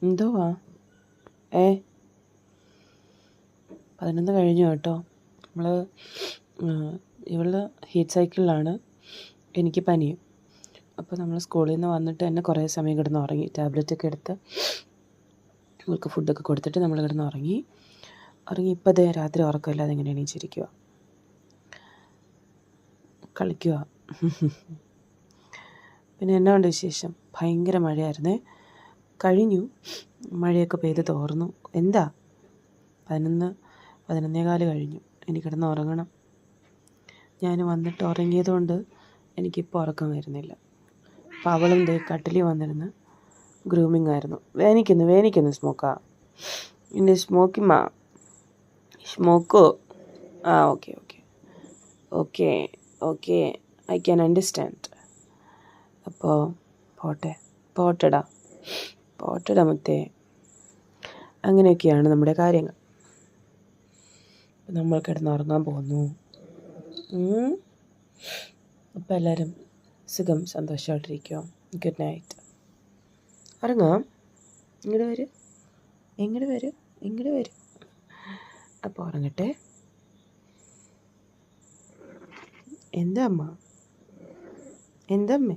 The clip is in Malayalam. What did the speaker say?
എന്തുവാ? 11 കഴിഞ്ഞു കേട്ടോ. ഇവള് ഹീറ്റ് സൈക്കിളിലാണ്, എനിക്ക് പനിയും. അപ്പോൾ നമ്മൾ സ്കൂളിൽ നിന്ന് വന്നിട്ട് തന്നെ കുറേ സമയം കിടന്ന് ഉറങ്ങി. ടാബ്ലറ്റൊക്കെ എടുത്ത് ഇവൾക്ക് ഫുഡൊക്കെ കൊടുത്തിട്ട് നമ്മൾ കിടന്ന് ഉറങ്ങി. ഇപ്പോൾ അതേ രാത്രി ഉറക്കമില്ലാതെ ഇങ്ങനെ എണീച്ചിരിക്കുക, കളിക്കുക. പിന്നെ എന്നാ ഉണ്ട് വിശേഷം? ഭയങ്കര മഴയായിരുന്നേ, കഴിഞ്ഞു. മഴയൊക്കെ പെയ്ത് തോർന്നു. എന്താ 11:15 കഴിഞ്ഞു. എനിക്ക് കിടന്ന് ഉറങ്ങണം. ഞാൻ വന്നിട്ട് ഉറങ്ങിയതുകൊണ്ട് എനിക്കിപ്പോൾ ഉറക്കം വരുന്നില്ല. അപ്പോൾ അവളും കട്ടിലിൽ വന്നിരുന്ന് ഗ്രൂമിങ് ആയിരുന്നു. വേനിക്കുന്നു സ്മോക്കാ ഇനി സ്മോക്കിമാ സ്മോക്കോ. Okay I can understand. അപ്പോൾ പോട്ടെടാ മുത്തേ. അങ്ങനെയൊക്കെയാണ് നമ്മുടെ കാര്യങ്ങൾ. നമ്മൾ കിടന്നുറങ്ങാൻ പോകുന്നു. അപ്പോൾ എല്ലാവരും സുഖം സന്തോഷമായിട്ടിരിക്കുക. Good night. ഉറങ്ങാം. ഇങ്ങോട്ട് വരൂ. അപ്പോൾ ഉറങ്ങട്ടെ. എന്താ അമ്മേ?